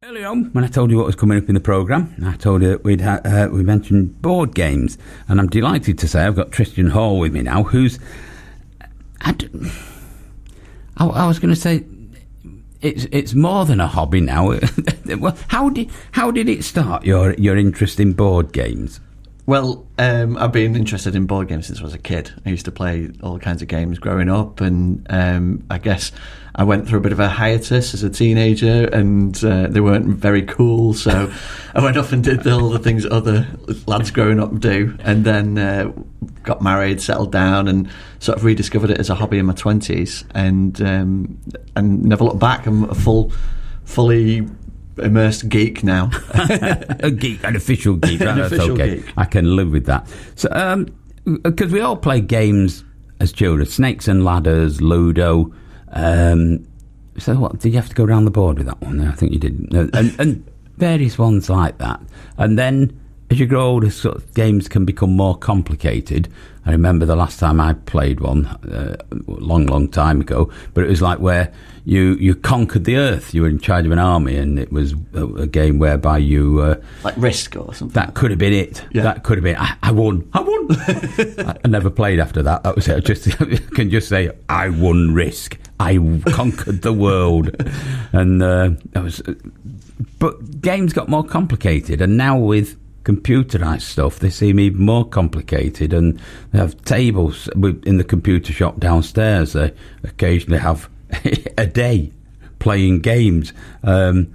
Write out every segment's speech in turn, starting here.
Earlier on, when I told you what was coming up in the programme, I told you that we mentioned board games, and I'm delighted to say I've got Tristan Hall with me now, who's... I was going to say it's more than a hobby now. Well, how did it start, your interest in board games? Well, I've been interested in board games since I was a kid. I used to play all kinds of games growing up, and I guess I went through a bit of a hiatus as a teenager, and they weren't very cool, so I went off and did all the things other lads growing up do, and then got married, settled down, and sort of rediscovered it as a hobby in my 20s, and never looked back. I'm a fully immersed geek now. A geek, an official geek. An official geek. I can live with that. So, because we all play games as children, Snakes and Ladders, Ludo. So what, did you have to go around the board with that one? I think you did. And various ones like that. And then as you grow older, sort of games can become more complicated. I remember the last time I played one, long time ago, but it was like where you conquered the earth. You were in charge of an army, and it was a game whereby you... like Risk or something? That could have been it. Yeah. That could have been... I won! I never played after that. That was it. I can just say, I won Risk. I conquered the world. And that was... But games got more complicated, and now with computerized stuff, they seem even more complicated, and they have tables in the computer shop downstairs. They occasionally have a day playing games, and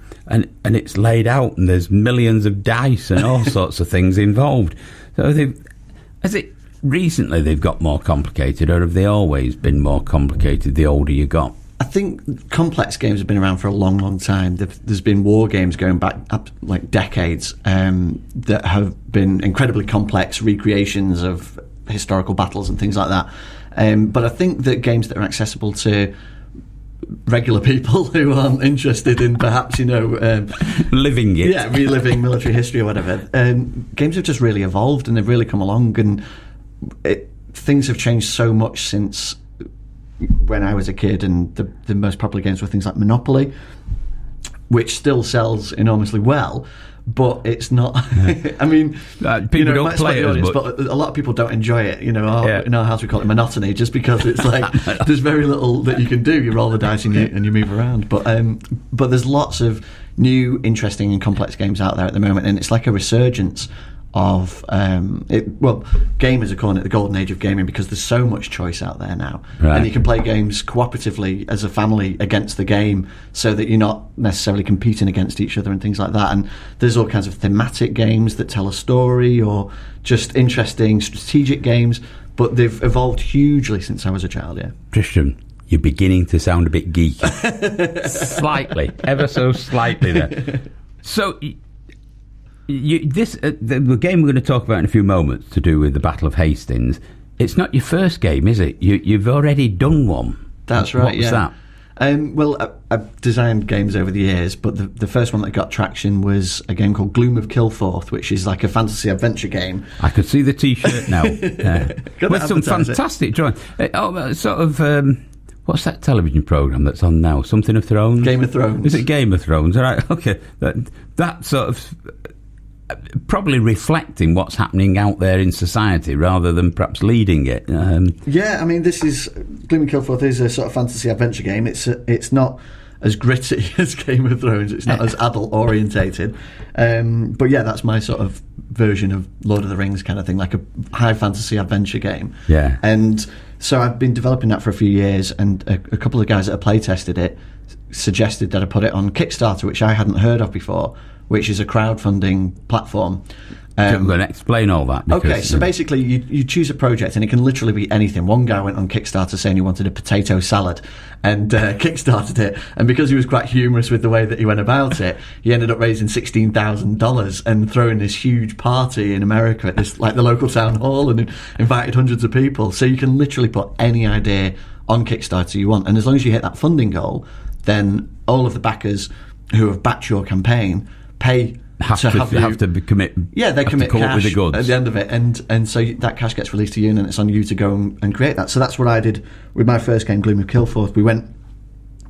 it's laid out, and there's millions of dice and all sorts of things involved. So recently they've got more complicated, or have they always been more complicated the older you got? I think complex games have been around for a long time. There's been war games going back up like decades that have been incredibly complex recreations of historical battles and things like that. But I think that games that are accessible to regular people who aren't interested in perhaps, living it. Yeah, reliving military history or whatever. Games have just really evolved, and they've really come along, and things have changed so much since when I was a kid, and the most popular games were things like Monopoly, which still sells enormously well, but it's not... I mean, people don't play it as much. But a lot of people don't enjoy it. In our house we call it monotony, just because it's like there's very little that you can do. You roll the dice and you move around. But there's lots of new, interesting and complex games out there at the moment, and it's like a resurgence of gamers are calling it the golden age of gaming, because there's so much choice out there now, right. And you can play games cooperatively as a family against the game, so that you're not necessarily competing against each other and things like that. And there's all kinds of thematic games that tell a story, or just interesting strategic games, but they've evolved hugely since I was a child. Yeah, Tristan, you're beginning to sound a bit geeky. Slightly, ever so slightly there. So the game we're going to talk about in a few moments, to do with the Battle of Hastings, it's not your first game, is it? You've already done one. That's right. What was that? I've designed games over the years, but the first one that got traction was a game called Gloom of Kilforth, which is like a fantasy adventure game. I could see the T-shirt now. With some fantastic drawing. What's that television programme that's on now? Something of Thrones? Game of Thrones. Is it Game of Thrones? All right, okay. That sort of... probably reflecting what's happening out there in society rather than perhaps leading it. Yeah, I mean, Gloom of Kilforth is a sort of fantasy adventure game. It's not as gritty as Game of Thrones. It's not as adult orientated. But yeah, that's my sort of version of Lord of the Rings kind of thing, like a high fantasy adventure game. Yeah. And so I've been developing that for a few years, and a couple of guys that have play tested it suggested that I put it on Kickstarter, which I hadn't heard of before, which is a crowdfunding platform. I'm going to explain all that. Okay, so basically you choose a project, and it can literally be anything. One guy went on Kickstarter saying he wanted a potato salad, and kickstarted it, and because he was quite humorous with the way that he went about it, he ended up raising $16,000 and throwing this huge party in America at this, like, the local town hall, and invited hundreds of people. So you can literally put any idea on Kickstarter you want, and as long as you hit that funding goal, then all of the backers who have backed your campaign have to commit. Yeah, they commit cash with the goods at the end of it, and so that cash gets released to you, and it's on you to go and create that. So that's what I did with my first game, Gloom of Kilforth. We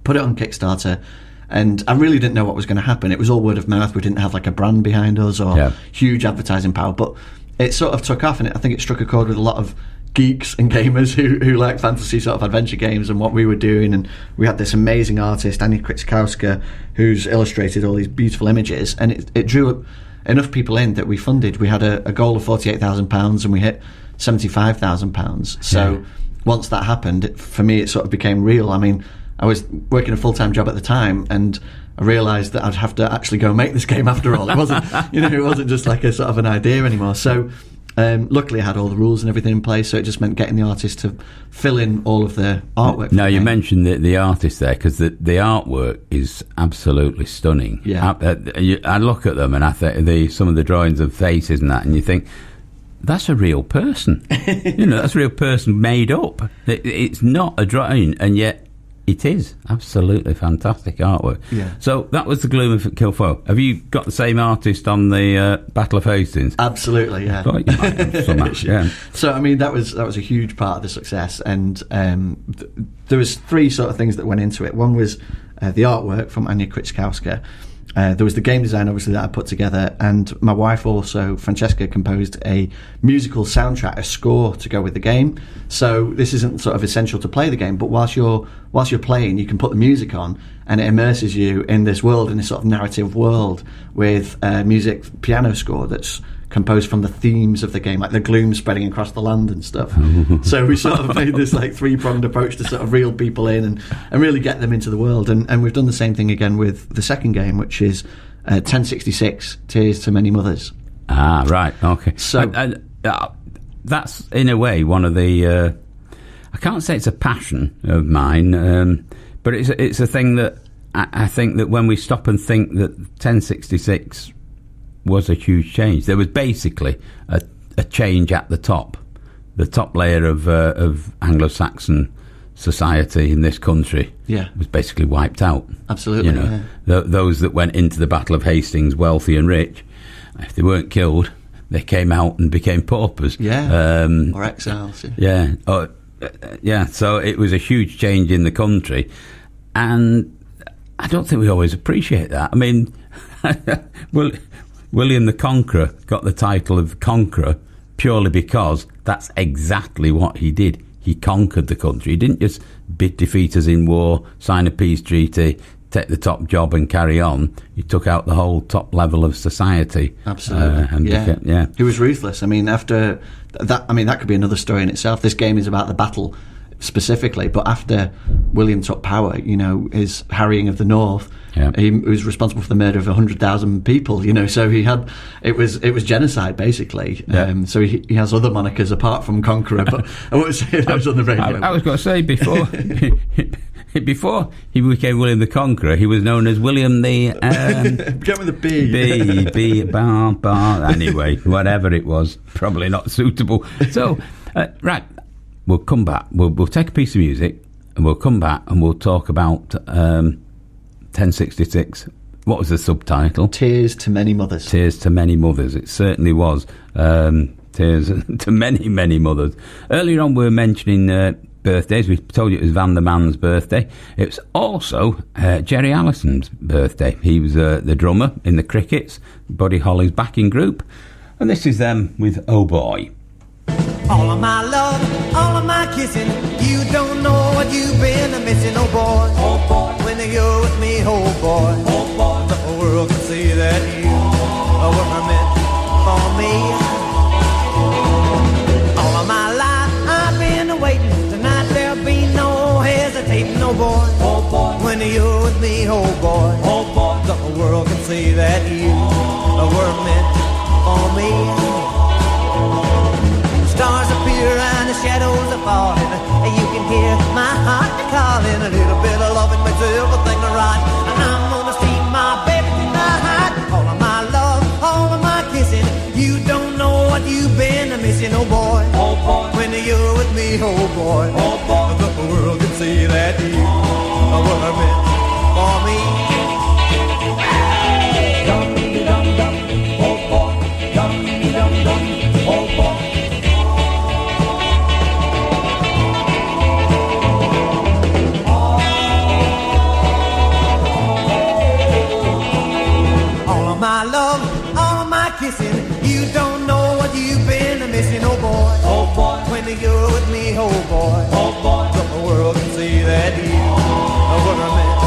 put it on Kickstarter, And I really didn't know what was going to happen. It was all word of mouth. We didn't have like a brand behind us or huge advertising power, but it sort of took off, and I think it struck a chord with a lot of geeks and gamers who like fantasy sort of adventure games and what we were doing. And we had this amazing artist, Anya Kritskowska, who's illustrated all these beautiful images, and it drew enough people in that we funded. We had a goal of £48,000 and we hit £75,000. So once that happened, for me it sort of became real. I mean, I was working a full-time job at the time, and I realised that I'd have to actually go make this game after all. It wasn't, it wasn't just like a sort of an idea anymore. So luckily I had all the rules and everything in place, so it just meant getting the artist to fill in all of the artwork. Now, you mentioned the artist there, because the artwork is absolutely stunning. Yeah. I look at them and I think some of the drawings of faces and that, and you think, that's a real person. That's a real person made up. It's not a drawing, and yet it is absolutely fantastic artwork. Yeah. So that was the Gloom of Kilforth. Have you got the same artist on the Battle of Hastings? Absolutely, yeah. Oh, you might have somehow, yeah. So I mean, that was a huge part of the success, and there was three sort of things that went into it. One was the artwork from Anya Kritskowska. There was the game design, obviously, that I put together, and my wife also, Francesca, composed a musical soundtrack, a score to go with the game. So this isn't sort of essential to play the game, but whilst you're playing, you can put the music on, and it immerses you in this world, in this sort of narrative world, with music piano score that's composed from the themes of the game, like the gloom spreading across the land and stuff. So we sort of made this like three-pronged approach to sort of reel people in and really get them into the world. And we've done the same thing again with the second game, which is 1066, Tears to Many Mothers. Ah, right, okay. So that's, in a way, one of the... I can't say it's a passion of mine, but it's a thing that I think that when we stop and think that 1066 was a huge change. There was basically a change at the top layer of Anglo-Saxon society in this country. Was basically wiped out. Absolutely. Those that went into the Battle of Hastings wealthy and rich, if they weren't killed, they came out and became paupers. Or exiles. So it was a huge change in the country, and I don't think we always appreciate that. I mean, William the Conqueror got the title of Conqueror purely because that's exactly what he did. He conquered the country. He didn't just defeat us in war, sign a peace treaty, take the top job and carry on. He took out the whole top level of society. Absolutely. He was ruthless. I mean, after that, that could be another story in itself. This game is about the battle specifically, but after William took power, his harrying of the north, he was responsible for the murder of 100,000 people, so it was genocide basically. So he has other monikers apart from Conqueror, but I won't say those on the radio. I was going to say, before he became William the Conqueror, he was known as William the get with a B bar anyway, whatever it was, probably not suitable. So right, we'll come back. We'll take a piece of music, and we'll come back and we'll talk about 1066. What was the subtitle? Tears to Many Mothers. Tears to Many Mothers. It certainly was. Tears to many, many mothers. Earlier on, we were mentioning birthdays. We told you it was Van der Man's birthday. It's also Jerry Allison's birthday. He was the drummer in the Crickets, Buddy Holly's backing group. And this is them with Oh Boy. All of my love, all of my kissing, you don't know what you've been missing, oh boy, when you're with me, oh boy, the whole world can see that you were meant for me. All of my life I've been waiting, tonight there'll be no hesitating, oh boy, when you're with me, oh boy, the whole world can see that you were meant for me. Stars appear and the shadows are falling, and you can hear my heart calling. A little bit of loving makes everything right, and I'm gonna see my baby tonight. All of my love, all of my kissing, you don't know what you've been missing, oh boy, when you're with me, oh boy, the world can see that you were meant for me. my love, all of my kissing. You don't know what you've been missing, oh boy. Oh boy, when you're with me, oh boy. Oh boy, the world can see that you were meant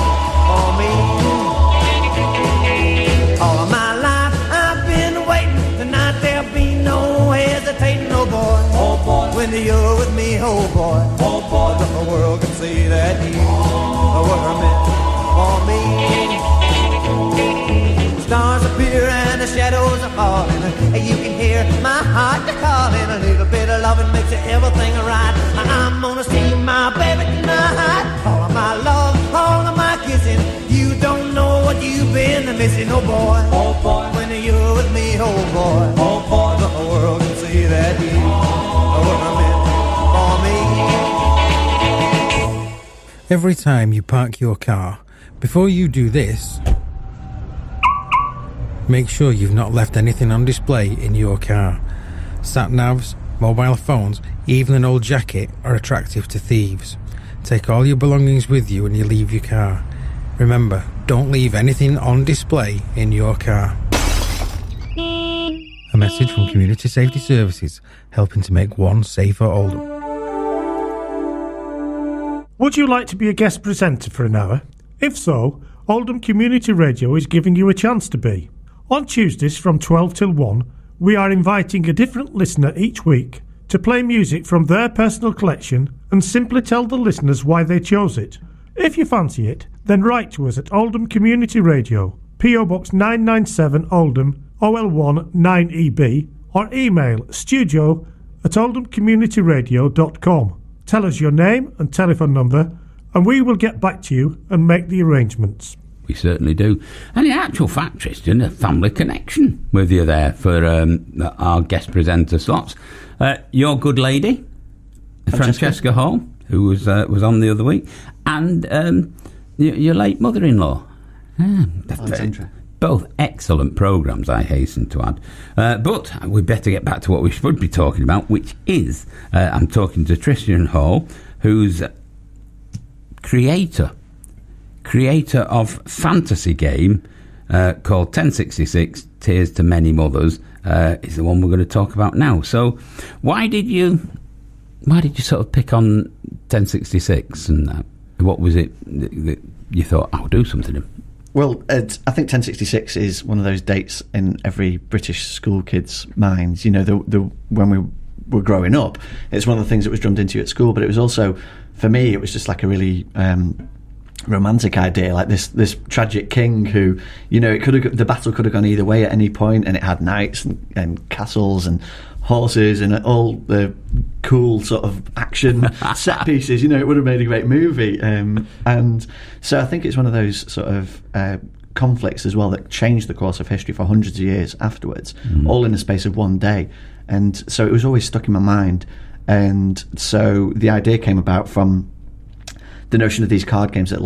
for me. All of my life I've been waiting. Tonight there'll be no hesitating, oh boy. Oh boy, when you're with me, oh boy. Oh boy, the world can see that you were meant for me. Stars appear and the shadows are falling. You can hear my heart calling. A little bit of loving makes everything right. I'm gonna see my baby tonight. All of my love, all of my kissing. You don't know what you've been missing, oh boy. Oh boy, when you're with me, oh boy. Oh boy, the world can see that you were meant for me. Every time you park your car, before you do this, make sure you've not left anything on display in your car. Sat-navs, mobile phones, even an old jacket are attractive to thieves. Take all your belongings with you when you leave your car. Remember, don't leave anything on display in your car. A message from Community Safety Services, helping to make one safer Oldham. Would you like to be a guest presenter for an hour? If so, Oldham Community Radio is giving you a chance to be. On Tuesdays from 12 till 1, we are inviting a different listener each week to play music from their personal collection and simply tell the listeners why they chose it. If you fancy it, then write to us at Oldham Community Radio, PO Box 997 Oldham, OL1 9EB, or email studio@oldhamcommunityradio.com. Tell us your name and telephone number, and we will get back to you and make the arrangements. We certainly do. And in actual fact, Tristan, a family connection with you there for our guest presenter slots. Your good lady, Francesca Hall, who was on the other week, and your late mother-in-law. Both excellent programmes, I hasten to add. But we'd better get back to what we should be talking about, which is, I'm talking to Tristan Hall, who's creator of fantasy game called 1066 Tears to Many Mothers, is the one we're going to talk about now. So why did you sort of pick on 1066, and what was it that you thought, I'll do something? Well, I think 1066 is one of those dates in every British school kid's minds. You know, when we were growing up, it's one of the things that was drummed into you at school, but it was also, for me, it was just like a really romantic idea, like this tragic king who, you know, the battle could have gone either way at any point, and it had knights and castles and horses and all the cool sort of action set pieces. You know, it would have made a great movie. And so I think it's one of those sort of conflicts as well that changed the course of history for hundreds of years afterwards, all in the space of one day. And so it was always stuck in my mind. And so the idea came about from the notion of these card games that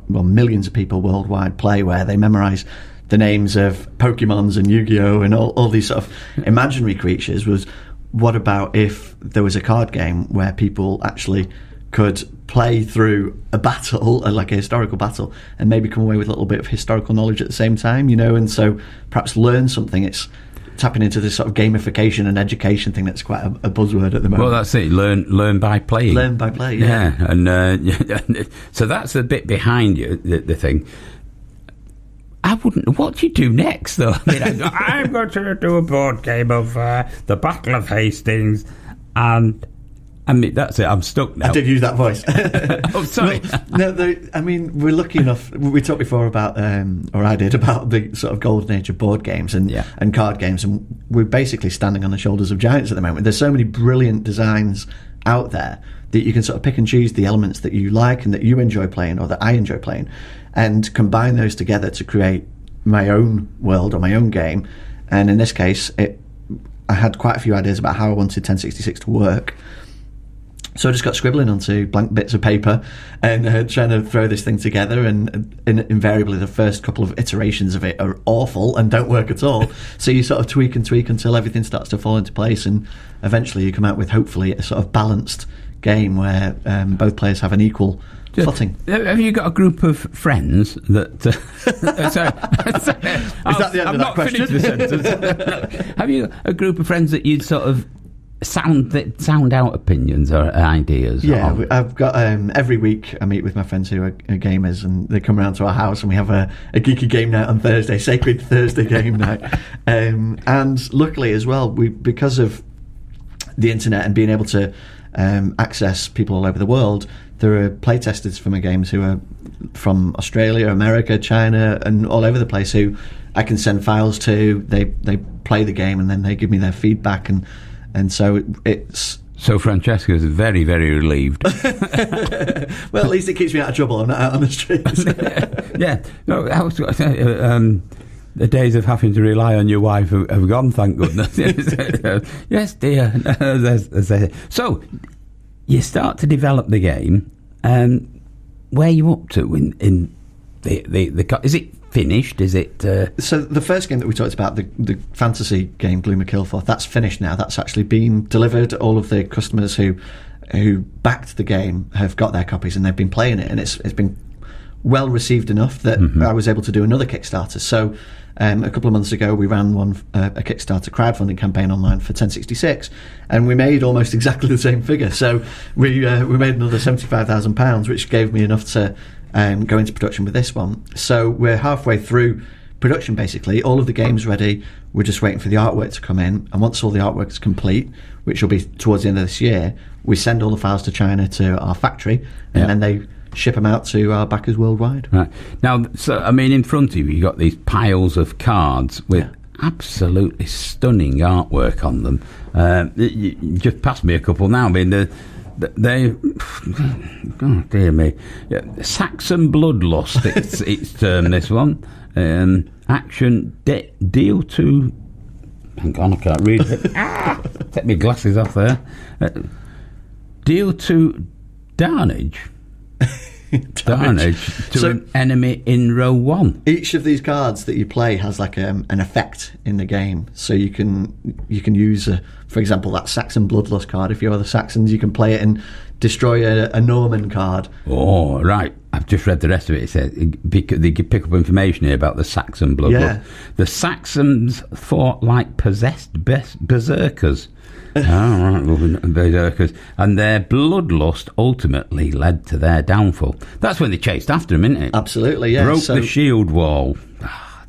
millions of people worldwide play, where they memorise the names of Pokemons and Yu-Gi-Oh! And all these sort of imaginary creatures. Was, what about if there was a card game where people actually could play through a battle, like a historical battle, and maybe come away with a little bit of historical knowledge at the same time, you know, and so perhaps learn something. It's tapping into this sort of gamification and education thing that's quite a buzzword at the moment. Well, that's it. Learn by playing. Learn by play, yeah. And so that's a bit behind you, the thing. I wouldn't. What do you do next, though? I mean, I'm going to do a board game of the Battle of Hastings, and I mean, that's it. I'm stuck now. I did use that voice. Oh, sorry. Well, no, I mean, we're lucky enough. We talked before about, or I did, about the sort of golden age of board games and card games, and we're basically standing on the shoulders of giants at the moment. There's so many brilliant designs out there that you can sort of pick and choose the elements that you like and that you enjoy playing, or that I enjoy playing, and combine those together to create my own world or my own game. And in this case, I had quite a few ideas about how I wanted 1066 to work. So I just got scribbling onto blank bits of paper and trying to throw this thing together, and invariably the first couple of iterations of it are awful and don't work at all. So you sort of tweak and tweak until everything starts to fall into place, and eventually you come out with, hopefully, a sort of balanced game where both players have an equal footing. Have you got a group of friends that... Is that the end of that question? Finished the sentence. Have you a group of friends that you'd sort of sound out opinions or ideas? Yeah, I've got every week I meet with my friends who are gamers, and they come around to our house and we have a geeky game night on Thursday, Sacred Thursday game night. And luckily as well, because of the internet and being able to access people all over the world, there are playtesters for my games who are from Australia, America, China, and all over the place, who I can send files to. They play the game and then they give me their feedback, and so it's... So Francesca's very, very relieved. Well, at least it keeps me out of trouble. I'm not out on the streets. Yeah. No, I was going to say, the days of having to rely on your wife have gone, thank goodness. Yes, dear. So, you start to develop the game, and where are you up to in the is it finished? Is it... So the first game that we talked about, the fantasy game Gloom of Kilforth, that's finished now. That's actually been delivered. All of the customers who backed the game have got their copies, and they've been playing it, and it's been well received enough that I was able to do another Kickstarter. So a couple of months ago we ran a Kickstarter crowdfunding campaign online for 1066, and we made almost exactly the same figure. So we made another £75,000, which gave me enough to go into production with this one. So we're halfway through production, basically. All of the game's ready. We're just waiting for the artwork to come in, and once all the artwork is complete, which will be towards the end of this year, we send all the files to China to our factory, and then they ship them out to our backers worldwide. Right. Now, so, I mean, in front of you, you've got these piles of cards with absolutely stunning artwork on them. You just passed me a couple now. I mean, they oh dear me, Saxon Bloodlust, it's termed, this one. Action deal to... Hang on, I can't read it. Take my glasses off there. Deal to Darnage. Damage to an enemy in row 1. Each of these cards that you play has like an effect in the game, so you can use for example, that Saxon Bloodlust card. If you're the Saxons, you can play it and destroy a Norman card. Oh, right. I've just read the rest of it. It says they could pick up information here about the Saxon Bloodlust. Yeah. The Saxons fought like possessed berserkers. Berserkers, and their bloodlust ultimately led to their downfall. That's when they chased after him, isn't it? Absolutely, yeah. Broke the shield wall.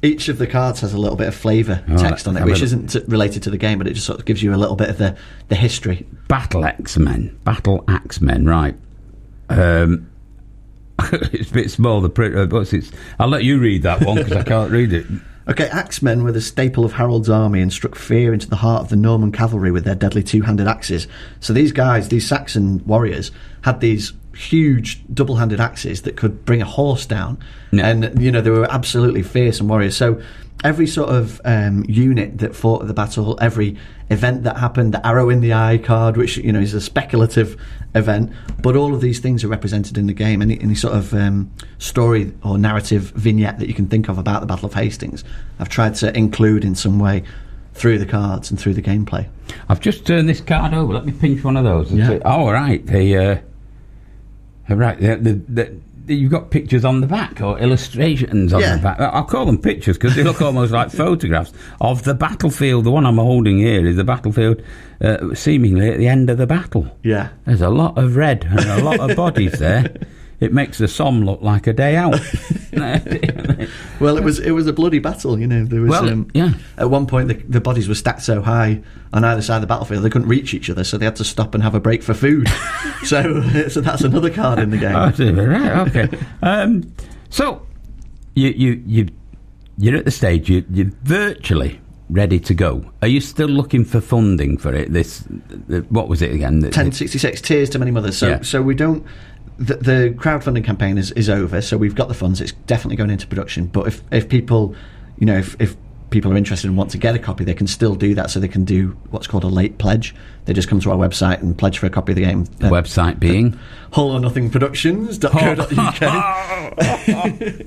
Each of the cards has a little bit of flavour text on it, which isn't related to the game, but it just sort of gives you a little bit of the history. Battle Axemen, right. It's a bit small, the print, but I'll let you read that one, because I can't read it. Okay, axemen were the staple of Harold's army and struck fear into the heart of the Norman cavalry with their deadly two-handed axes. So these guys, these Saxon warriors, had these huge double-handed axes that could bring a horse down. No. And, they were absolutely fearsome warriors. So every sort of unit that fought at the battle, every event that happened, the arrow in the eye card, which, is a speculative event, but all of these things are represented in the game. Any sort of story or narrative vignette that you can think of about the Battle of Hastings, I've tried to include in some way through the cards and through the gameplay. I've just turned this card over. Let me pinch one of those. Yeah. Oh, right. You've got pictures on the back, or illustrations on the back. I'll call them pictures because they look almost like photographs of the battlefield. The one I'm holding here is the battlefield seemingly at the end of the battle. Yeah. There's a lot of red and a lot of bodies there. It makes the Somme look like a day out. Well, it was a bloody battle, There was at one point the bodies were stacked so high on either side of the battlefield they couldn't reach each other, so they had to stop and have a break for food. so that's another card in the game. Oh, right, okay. So you're at the stage you're virtually ready to go. Are you still looking for funding for it? What was it again? 1066 Tears to Many Mothers. So we don't. The crowdfunding campaign is over, so we've got the funds. It's definitely going into production. But if people, if people are interested and want to get a copy, they can still do that. So they can do what's called a late pledge. They just come to our website and pledge for a copy of the game. The website being Hall or Nothing Productions.co.uk.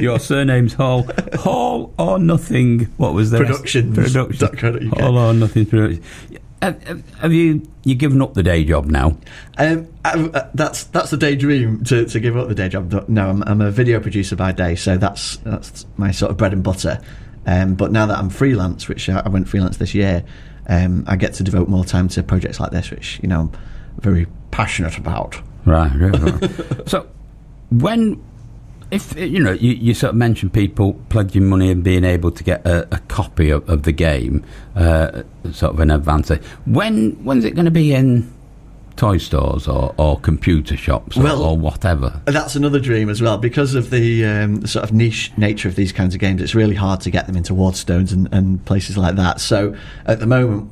Your surname's Hall. Hall or Nothing. What was the Productions.co.uk. Hall or Nothing Productions. have you given up the day job now? That's the daydream to give up the day job. No, I'm a video producer by day, so that's my sort of bread and butter. But now that I'm freelance, which I went freelance this year, I get to devote more time to projects like this, which I'm very passionate about. Right. So if you sort of mentioned people pledging money and being able to get a copy of the game, sort of in advance. When's it going to be in toy stores or computer shops or whatever? That's another dream as well, because of the sort of niche nature of these kinds of games. It's really hard to get them into Waterstones and places like that. So at the moment,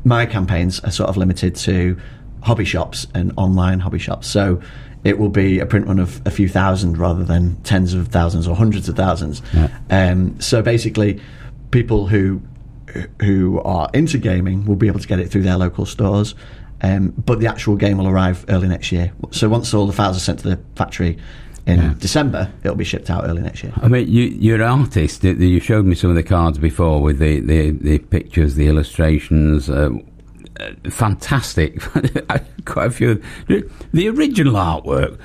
my campaigns are sort of limited to hobby shops and online hobby shops. So it will be a print run of a few thousand rather than tens of thousands or hundreds of thousands. Yeah. So basically, people who are into gaming will be able to get it through their local stores, but the actual game will arrive early next year. So once all the files are sent to the factory in December, it'll be shipped out early next year. I mean, you're an artist. You showed me some of the cards before with the pictures, the illustrations. Fantastic. Quite a few. The original artwork,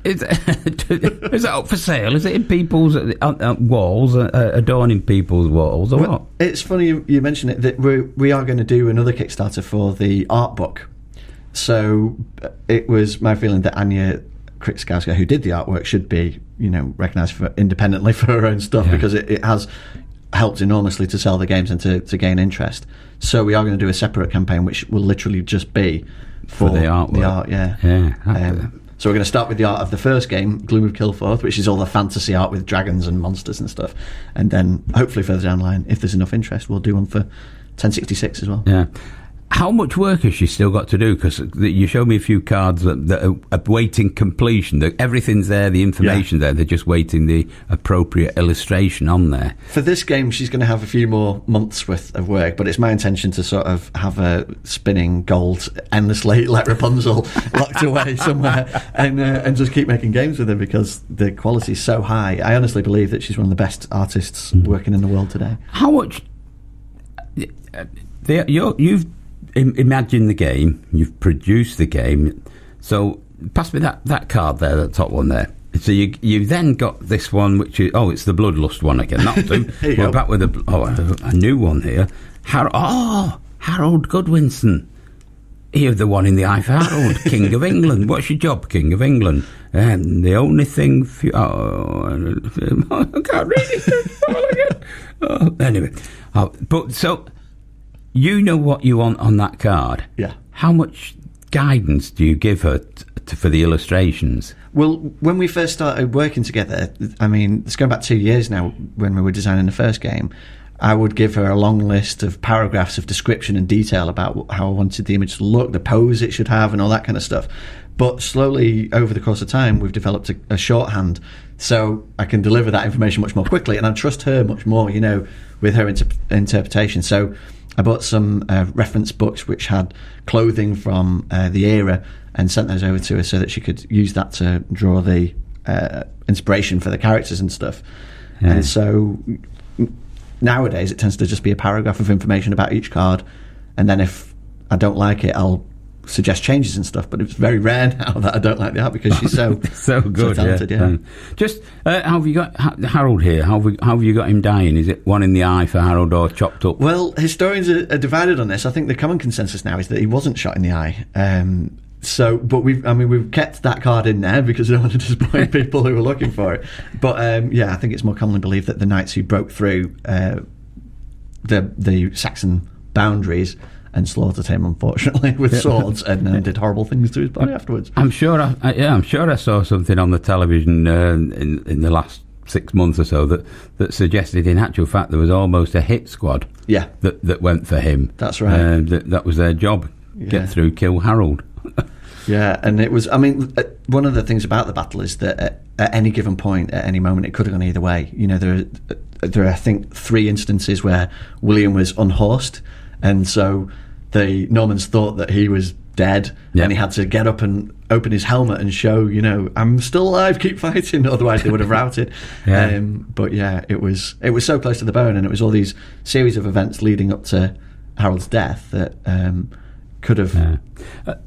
is it up for sale? Is it in people's walls, adorning people's walls, or what? It's funny you mention it, that we are going to do another Kickstarter for the art book. So it was my feeling that Anya Krikskowska, who did the artwork, should be recognised independently for her own stuff, because it has helped enormously to sell the games and to gain interest. So we are going to do a separate campaign which will literally just be for the art. So we're going to start with the art of the first game, Gloom of Kilforth, which is all the fantasy art with dragons and monsters and stuff, and then hopefully further down the line, if there's enough interest, we'll do one for 1066 as well. Yeah. How much work has she still got to do? Because you showed me a few cards that are awaiting completion. Everything's there, the information's there. They're just waiting the appropriate illustration on there. For this game, she's going to have a few more months' worth of work, but it's my intention to sort of have her spinning gold endlessly like Rapunzel locked away somewhere and just keep making games with her, because the quality's so high. I honestly believe that she's one of the best artists working in the world today. How much... You've imagine the game, you've produced the game, so pass me that card there, that top one there. So you then got this one, which is it's the Bloodlust one again. We're back with a new one here. Harold Godwinson. You're the one in the eye for Harold, King of England. What's your job, King of England? The only thing for I can't read it. Anyway, but so. You know what you want on that card. Yeah. How much guidance do you give her for the illustrations? Well, when we first started working together, I mean, it's going back 2 years now when we were designing the first game, I would give her a long list of paragraphs of description and detail about how I wanted the image to look, the pose it should have, and all that kind of stuff. But slowly, over the course of time, we've developed a shorthand, so I can deliver that information much more quickly, and I trust her much more, with her interpretation. So I bought some reference books which had clothing from the era and sent those over to her so that she could use that to draw the inspiration for the characters and stuff. Yeah. And so nowadays it tends to just be a paragraph of information about each card, and then if I don't like it, I'll suggest changes and stuff, but it's very rare now that I don't like the art, because she's so good, so talented. Yeah. Just how have you got Harold here? How have you got him dying? Is it one in the eye for Harold or chopped up? Well, historians are divided on this. I think the common consensus now is that he wasn't shot in the eye. But we've kept that card in there because we don't want to disappoint people who are looking for it. But I think it's more commonly believed that the knights who broke through the Saxon boundaries and slaughtered him, unfortunately, with swords, and then did horrible things to his body afterwards. I'm sure I saw something on the television in the last 6 months or so that suggested, in actual fact, there was almost a hit squad. Yeah, that went for him. That's right. That was their job: get through, kill Harold. Yeah, and it was. I mean, one of the things about the battle is that at any given point, at any moment, it could have gone either way. There are I think 3 instances where William was unhorsed, and so the Normans thought that he was dead, and he had to get up and open his helmet and show, I'm still alive, keep fighting, otherwise they would have routed. But it was so close to the bone, and it was all these series of events leading up to Harold's death that could have.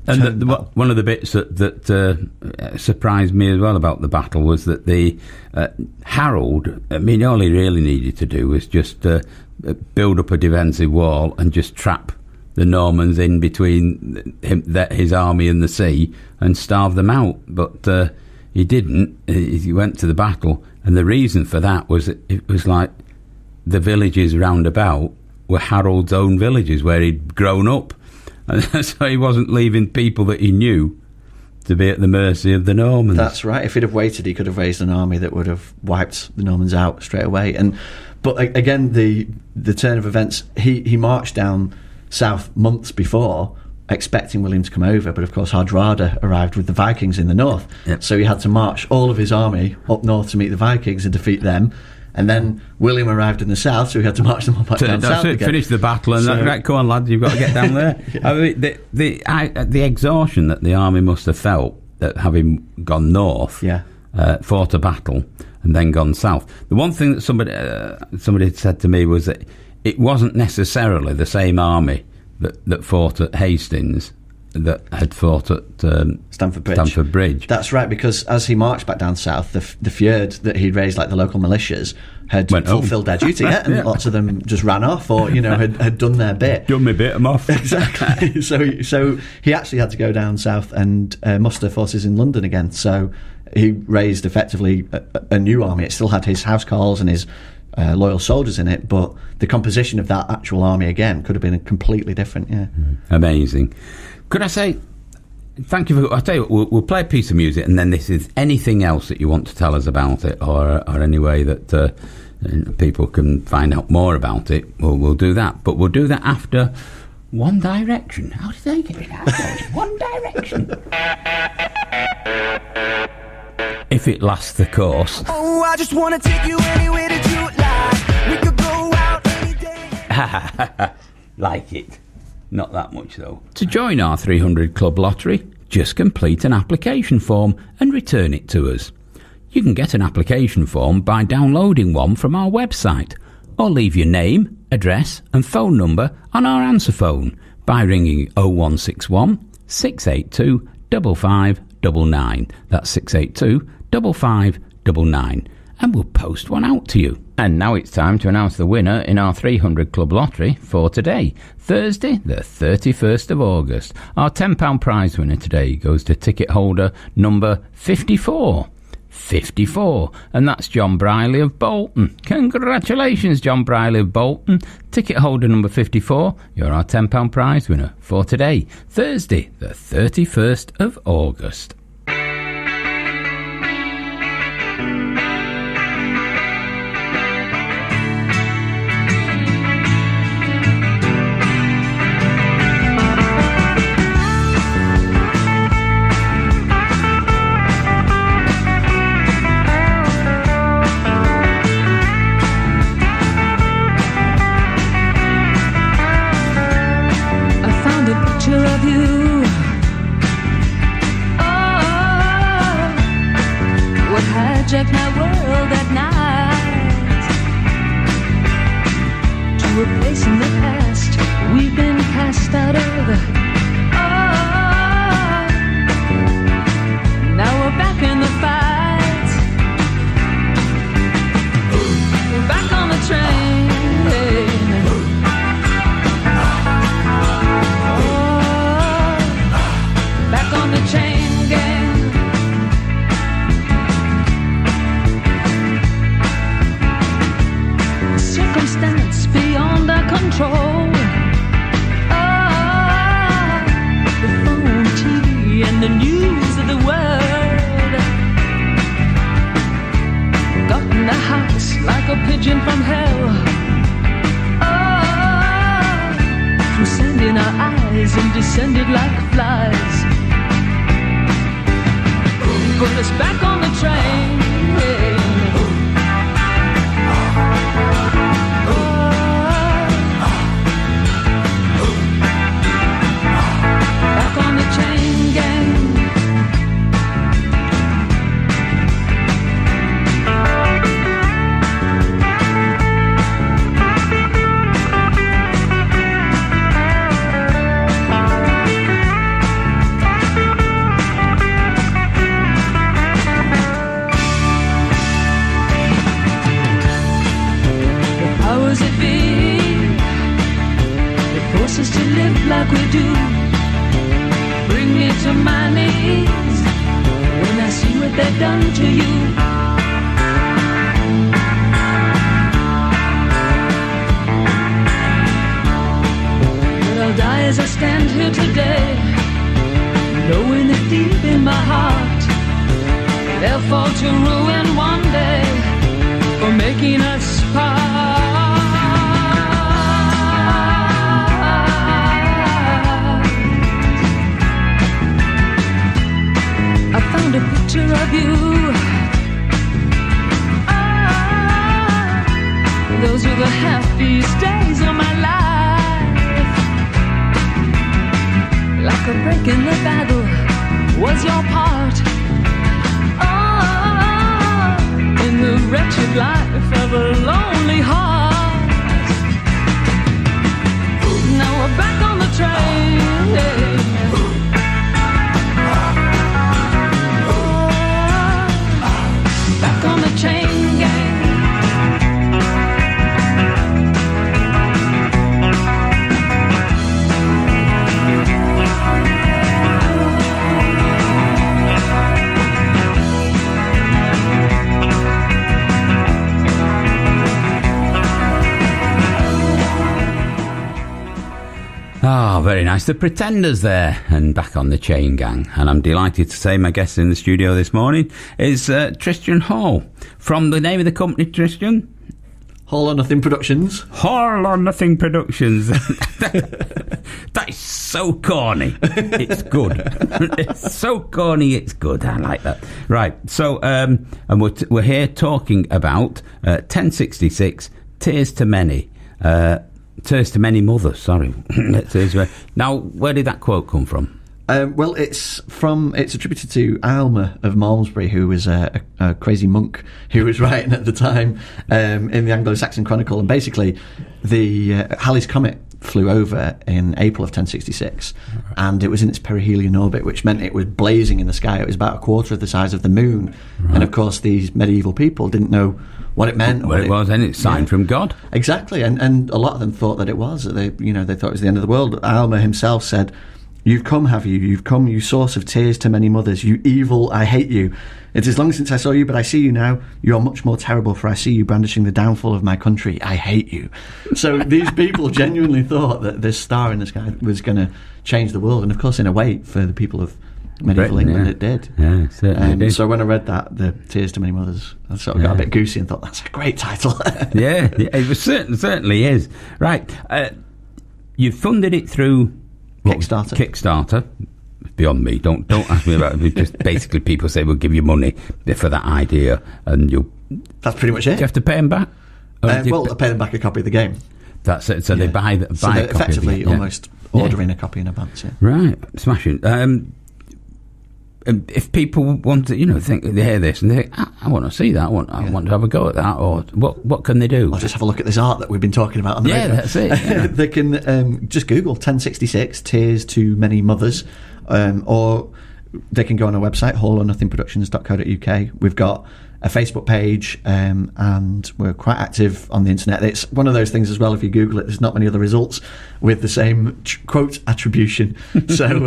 And one of the bits that surprised me as well about the battle was that the Harold. I mean, all he really needed to do was just build up a defensive wall and just trap the Normans in between his army and the sea and starve them out. But he didn't. He went to the battle, and the reason for that was it was like the villages round about were Harold's own villages where he'd grown up, and so he wasn't leaving people that he knew to be at the mercy of the Normans. That's right. If he'd have waited, he could have raised an army that would have wiped the Normans out straight away. But again, the turn of events, he marched down south months before, expecting William to come over, but of course Hardrada arrived with the Vikings in the north. Yep. So he had to march all of his army up north to meet the Vikings and defeat them. And then William arrived in the south, so he had to march them all back down south again. Finish the battle, and right, come on, lads, you've got to get down there. Yeah. I mean, the exhaustion that the army must have felt that having gone north, fought a battle, and then gone south. The one thing that somebody had said to me was that it wasn't necessarily the same army that fought at Hastings that had fought at Stamford Bridge. That's right, because as he marched back down south, the Fjord that he'd raised, like the local militias, had fulfilled their duty, and lots of them just ran off, or had done their bit. Done my bit, I'm off. Exactly. So he actually had to go down south and muster forces in London again. So he raised effectively a new army. It still had his housecarls and his loyal soldiers in it, but the composition of that actual army again could have been completely different. Yeah, amazing. Could I say thank you? I'll tell you what, we'll play a piece of music, and then this is anything else that you want to tell us about it, or any way that people can find out more about it. We'll do that, but we'll do that after One Direction. How did they get it out? One Direction. If it lasts the course. Oh, I just want to take you anywhere that you like. We could go out any day. Like it. Not that much, though. To join our 300 Club Lottery, just complete an application form and return it to us. You can get an application form by downloading one from our website, or leave your name, address and phone number on our answer phone by ringing 0161 682 5599. That's 682 5599, and we'll post one out to you. And now it's time to announce the winner in our 300 Club Lottery for today, Thursday the 31st of August. Our £10 prize winner today goes to ticket holder number 54, and that's John Briley of Bolton. Congratulations, John Briley of Bolton. Ticket holder number 54, you're our £10 prize winner for today, Thursday the 31st of August. Hijack my world at night to a place in the past we've been cast out of. Now we're back in the fight. We're back on the train. Back on the chain gang. Circumstance beyond our control. The phone, TV, and the news of the world got in the house like a pigeon from hell. Through sand in our eyes and descended like flies. Put us back on the train. Back on the chain gang. us to live like we do. Bring me to my knees when I see what they've done to you. But I'll die as I stand here today, knowing that deep in my heart they'll fall to ruin one day for making us part. I found a picture of you. Those were the happiest days of my life. Like a break in the battle was your part. In the wretched life of a lonely heart. Now we're back on the train. Back on the chain gang. Ah, very nice. The Pretenders there, and Back on the Chain Gang. And I'm delighted to say my guest in the studio this morning is Tristan Hall. From the name of the company, Tristan? Hall or Nothing Productions. Hall or Nothing Productions. That is so corny. It's good. It's so corny, it's good. I like that. Right, so, and we're here talking about 1066, Tears to Many. Tears to Many Mothers, sorry. Now, where did that quote come from? Well, it's attributed to Aylmer of Malmesbury, who was a crazy monk who was writing at the time in the Anglo-Saxon Chronicle. And basically, the Halley's Comet flew over in April of 1066, and it was in its perihelion orbit, which meant it was blazing in the sky. It was about a quarter of the size of the moon. Right. And, of course, these medieval people didn't know what it meant. What it was, and it's signed from God. Exactly, and a lot of them thought that it was. They thought it was the end of the world. Aylmer himself said, "You've come, have you? You've come, you source of tears to many mothers. You evil, I hate you. It is long since I saw you, but I see you now. You are much more terrible, for I see you brandishing the downfall of my country. I hate you." So these people genuinely thought that this star in the sky was going to change the world, and of course, in a way, for the people of medieval England, it did. Yeah, it certainly did. So when I read that, the Tears to Many Mothers, I sort of got a bit goosey and thought, that's a great title. Yeah, it was certainly is. Right, you funded it through Kickstarter. Beyond me. Don't ask me about it. Just basically, people say we'll give you money for that idea, and you'll. That's pretty much it. Do you have to pay them back? I pay them back a copy of the game. That's it. So they buy a copy. Effectively, almost ordering a copy in advance. Yeah. Right, smashing. If people want to, think they hear this and they think, I want to see that, I want to have a go at that, or what can they do? Or just have a look at this art that we've been talking about on the radio. That's it. Yeah. They can just Google 1066 Tears to Many Mothers, or they can go on our website, hallornothingproductions.co.uk. We've got a Facebook page, and we're quite active on the internet. It's one of those things as well, if you Google it, there's not many other results with the same quote attribution. So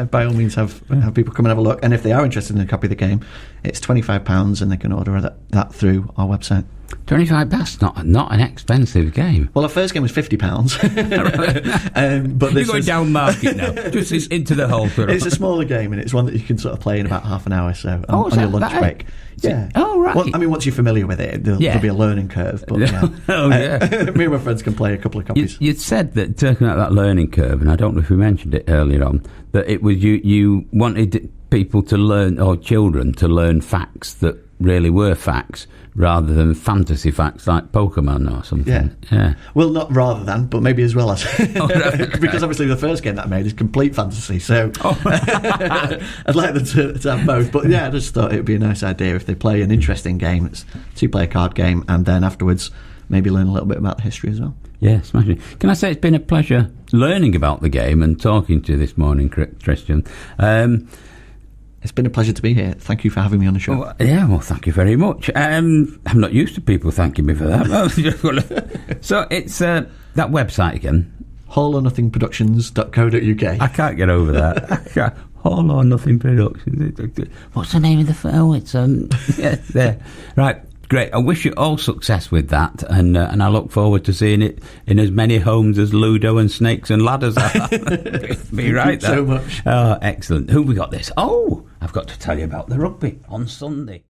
by all means have people come and have a look, and if they are interested in a copy of the game, it's £25 and they can order that through our website. £25, that's not an expensive game. Well, our first game was £50. But you're going down market now, just into the hole. It's a smaller game, and it's one that you can sort of play in about half an hour, so on your lunch break. Yeah. Oh, right. Well, I mean, once you're familiar with it, there'll be a learning curve. But me and my friends can play a couple of copies. You said that, talking about that learning curve, and I don't know if you mentioned it earlier on, that it was you wanted people to learn, or children to learn facts that really were facts, rather than fantasy facts like Pokemon or something. Yeah. Well, not rather than, but maybe as well as. Because obviously the first game that I made is complete fantasy, so I'd like them to have both. But I just thought it would be a nice idea if they play an interesting game. It's a 2-player card game, and then afterwards maybe learn a little bit about the history as well. Yeah, smashing. Can I say it's been a pleasure learning about the game and talking to you this morning, Tristan. It's been a pleasure to be here. Thank you for having me on the show. Well, thank you very much. I'm not used to people thanking me for that. So it's that website again. alornothingproductions.co.uk. I can't get over that. All or Nothing Productions. What's the name of the film? It's yeah, there. Right. Great. I wish you all success with that, and I look forward to seeing it in as many homes as Ludo and Snakes and Ladders are. Be right there. So much. Oh, excellent. Who have we got this? Oh, I've got to tell you about the rugby on Sunday.